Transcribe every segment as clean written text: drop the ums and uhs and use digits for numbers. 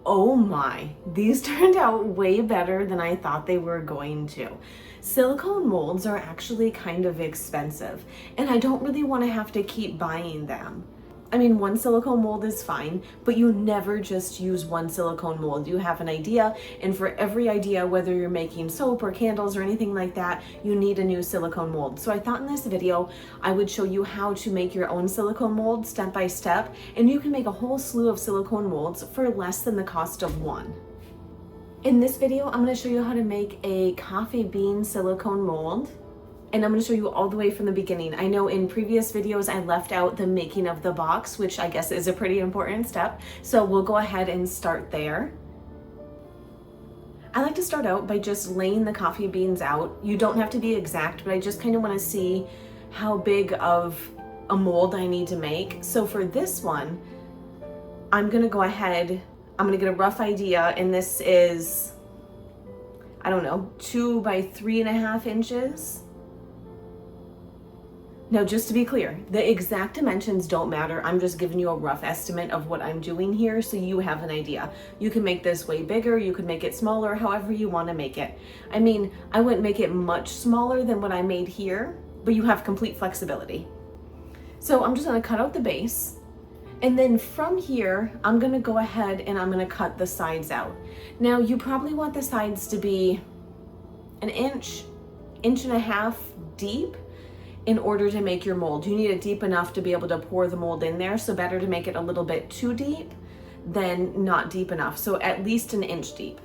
Oh my, these turned out way better than I thought they were going to. Silicone molds are actually kind of expensive, and I don't really want to have to keep buying them. I mean, one silicone mold is fine, but you never just use one silicone mold. You have an idea, and for every idea, whether you're making soap or candles or anything like that, you need a new silicone mold. So I thought in this video, I would show you how to make your own silicone mold step by step, and you can make a whole slew of silicone molds for less than the cost of one. In this video, I'm going to show you how to make a coffee bean silicone mold. And I'm going to show you all the way from the beginning. I know in previous videos I left out the making of the box, which I guess is a pretty important step. So we'll go ahead and start there. I like to start out by just laying the coffee beans out. You don't have to be exact, but I just kind of want to see how big of a mold I need to make. So for this one, I'm going to go ahead, I'm going to get a rough idea, and this is, I don't know, 2 by 3.5 inches. Now, just to be clear, the exact dimensions don't matter. I'm just giving you a rough estimate of what I'm doing here so you have an idea. You can make this way bigger, you can make it smaller, however you want to make it. I mean, I wouldn't make it much smaller than what I made here, but you have complete flexibility. So I'm just going to cut out the base, and then from here, I'm going to go ahead and I'm going to cut the sides out. Now, you probably want the sides to be an inch, 1.5 inches deep. In order to make your mold, you need it deep enough to be able to pour the mold in there. So better to make it a little bit too deep than not deep enough. So at least 1 inch deep.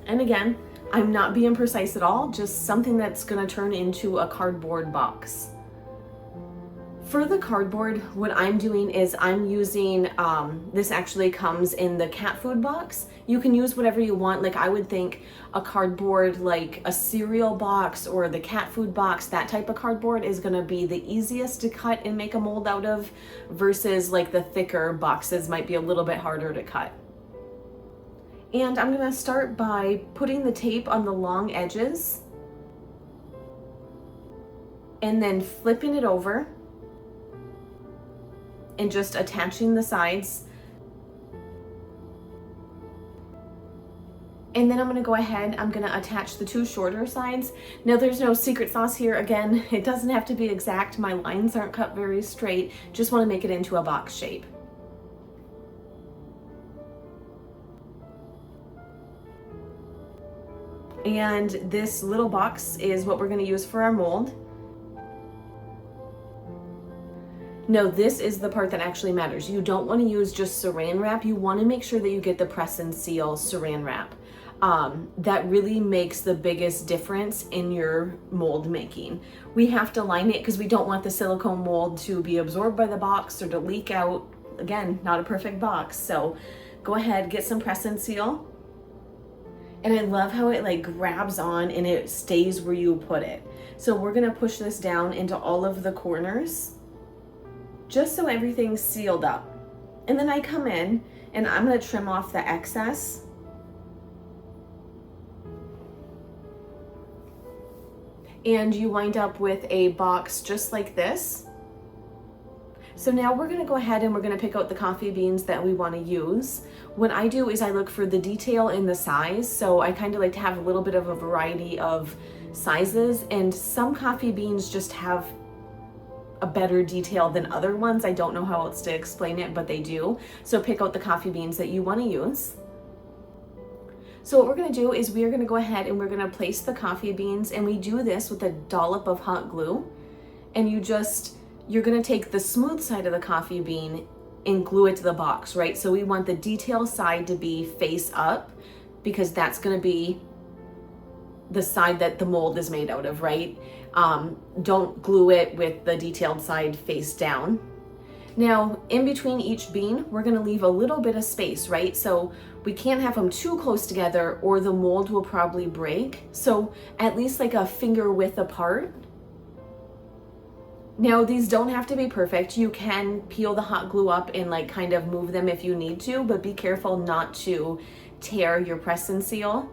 And again, I'm not being precise at all, just something that's going to turn into a cardboard box. For the cardboard, what I'm doing is I'm using, this actually comes in the cat food box. You can use whatever you want. Like I would think a cardboard, like a cereal box or the cat food box, that type of cardboard is gonna be the easiest to cut and make a mold out of, versus like the thicker boxes might be a little bit harder to cut. And I'm gonna start by putting the tape on the long edges and then flipping it over and just attaching the sides. And then I'm going to go ahead, I'm going to attach the 2 shorter sides. Now there's no secret sauce here. Again, it doesn't have to be exact. My lines aren't cut very straight. Just want to make it into a box shape. And this little box is what we're going to use for our mold. No, this is the part that actually matters. You don't want to use just saran wrap. You want to make sure that you get the press and seal saran wrap. That really makes the biggest difference in your mold making. We have to line it because we don't want the silicone mold to be absorbed by the box or to leak out. Again, not a perfect box. So go ahead, get some press and seal. And I love how it like grabs on and it stays where you put it. So we're going to push this down into all of the corners, just so everything's sealed up. And then I come in and I'm going to trim off the excess. And you wind up with a box just like this. So now we're going to go ahead and we're going to pick out the coffee beans that we want to use. What I do is I look for the detail in the size. So I kind of like to have a little bit of a variety of sizes, and some coffee beans just have a better detail than other ones. I don't know how else to explain it, but they do. So pick out the coffee beans that you want to use. So what we're going to do is we are going to go ahead and we're going to place the coffee beans, and we do this with a dollop of hot glue. And you're going to take the smooth side of the coffee bean and glue it to the box, right? So we want the detail side to be face up because that's going to be the side that the mold is made out of, right? Don't glue it with the detailed side face down. Now, in between each bean, we're going to leave a little bit of space, right? So we can't have them too close together or the mold will probably break. So at least like a finger width apart. Now, these don't have to be perfect. You can peel the hot glue up and like kind of move them if you need to, but be careful not to tear your press and seal.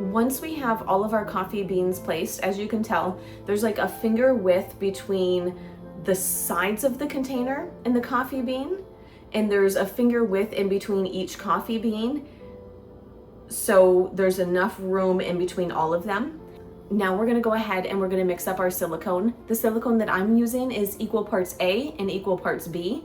Once we have all of our coffee beans placed, as you can tell, there's like a finger width between the sides of the container and the coffee bean. and there's a finger width in between each coffee bean. So there's enough room in between all of them. Now we're gonna go ahead and we're gonna mix up our silicone. The silicone that I'm using is equal parts A and equal parts B.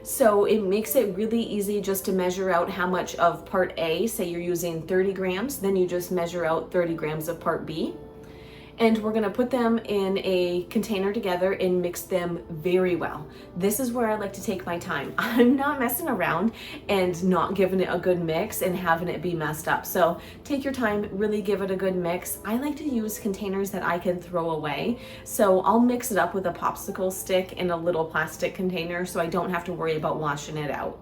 So it makes it really easy just to measure out how much of part A, say you're using 30 grams, then you just measure out 30 grams of part B. And we're gonna put them in a container together and mix them very well. This is where I like to take my time. I'm not messing around and not giving it a good mix and having it be messed up. So take your time, really give it a good mix. I like to use containers that I can throw away. So I'll mix it up with a popsicle stick in a little plastic container so I don't have to worry about washing it out.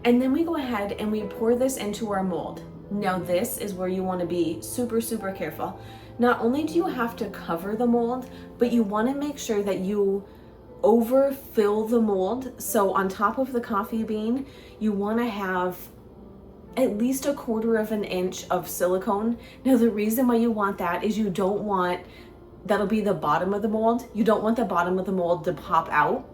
And then we go ahead and we pour this into our mold. Now this is where you want to be super, super careful. Not only do you have to cover the mold, but you want to make sure that you overfill the mold. So on top of the coffee bean, you want to have at least 1/4 of an inch of silicone. Now the reason why you want that is you don't want, that'll be the bottom of the mold. You don't want the bottom of the mold to pop out.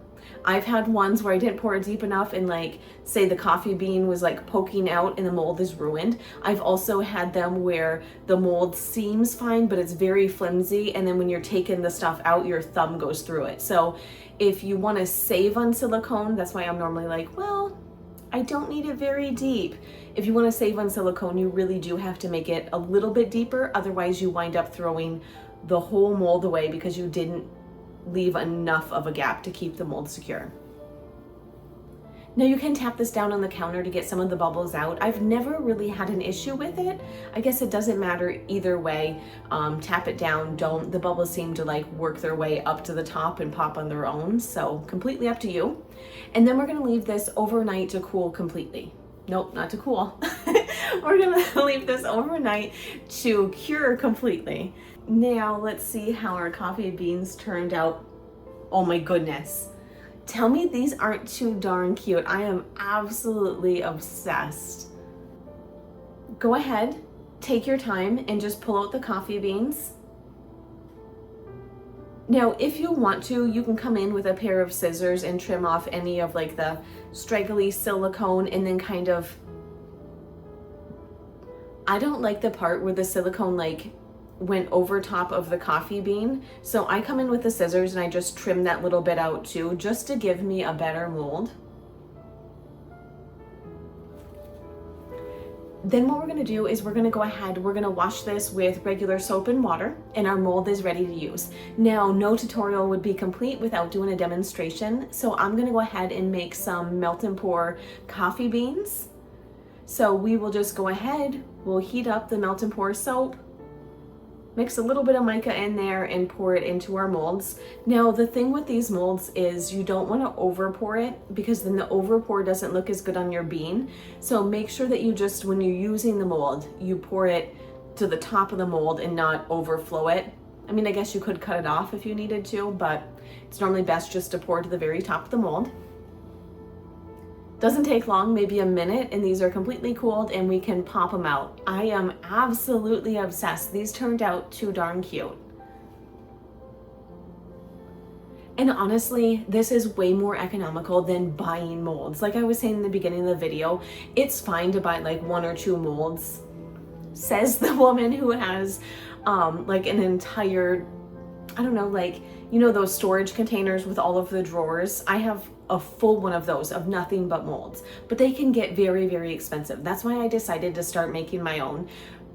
I've had ones where I didn't pour it deep enough and like say the coffee bean was like poking out and the mold is ruined. I've also had them where the mold seems fine, but it's very flimsy. And then when you're taking the stuff out, your thumb goes through it. So if you want to save on silicone, that's why I'm normally like, well, I don't need it very deep. If you want to save on silicone, you really do have to make it a little bit deeper. Otherwise you wind up throwing the whole mold away because you didn't leave enough of a gap to keep the mold secure. Now you can tap this down on the counter to get some of the bubbles out. I've never really had an issue with it. I guess it doesn't matter either way. Tap it down, don't. The bubbles seem to like work their way up to the top and pop on their own. So completely up to you. And then we're gonna leave this overnight to cool completely. Nope, not to cool. We're gonna leave this overnight to cure completely. Now let's see how our coffee beans turned out. Oh my goodness. Tell me these aren't too darn cute. I am absolutely obsessed. Go ahead, take your time and just pull out the coffee beans. Now, if you want to, you can come in with a pair of scissors and trim off any of like the straggly silicone and then kind of, I don't like the part where the silicone like went over top of the coffee bean. So I come in with the scissors and I just trim that little bit out too, just to give me a better mold. Then what we're gonna do is we're gonna go ahead, we're gonna wash this with regular soap and water, and our mold is ready to use. Now, no tutorial would be complete without doing a demonstration. So I'm gonna go ahead and make some melt and pour coffee beans. So we will just go ahead, we'll heat up the melt and pour soap, mix a little bit of mica in there and pour it into our molds. Now, the thing with these molds is you don't want to over pour it because then the over pour doesn't look as good on your bean. So make sure that you just, when you're using the mold, you pour it to the top of the mold and not overflow it. I mean, I guess you could cut it off if you needed to, but it's normally best just to pour to the very top of the mold. Doesn't take long, maybe a minute, and these are completely cooled and we can pop them out. I am absolutely obsessed. These turned out too darn cute. And honestly, this is way more economical than buying molds. Like I was saying in the beginning of the video, it's fine to buy like 1 or 2 molds, says the woman who has like an entire, I don't know, like, you know, those storage containers with all of the drawers. I have a full one of those of nothing but molds, but they can get very, very expensive. That's why I decided to start making my own,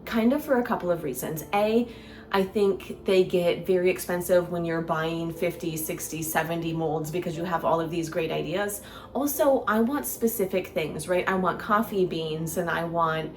kind of for a couple of reasons. A, I think they get very expensive when you're buying 50, 60, 70 molds because you have all of these great ideas. Also, I want specific things, right? I want coffee beans and I want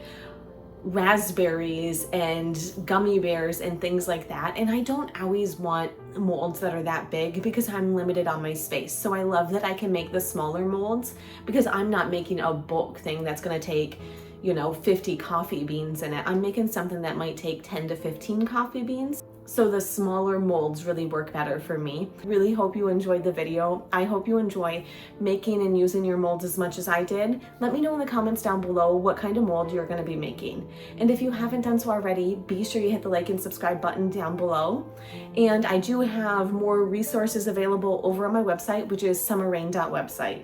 raspberries and gummy bears and things like that. And I don't always want molds that are that big because I'm limited on my space. So I love that I can make the smaller molds because I'm not making a bulk thing that's going to take, you know, 50 coffee beans in it. I'm making something that might take 10 to 15 coffee beans. So the smaller molds really work better for me. Really hope you enjoyed the video. I hope you enjoy making and using your molds as much as I did. Let me know in the comments down below what kind of mold you're going to be making. And if you haven't done so already, be sure you hit the like and subscribe button down below. And I do have more resources available over on my website, which is summerrain.website.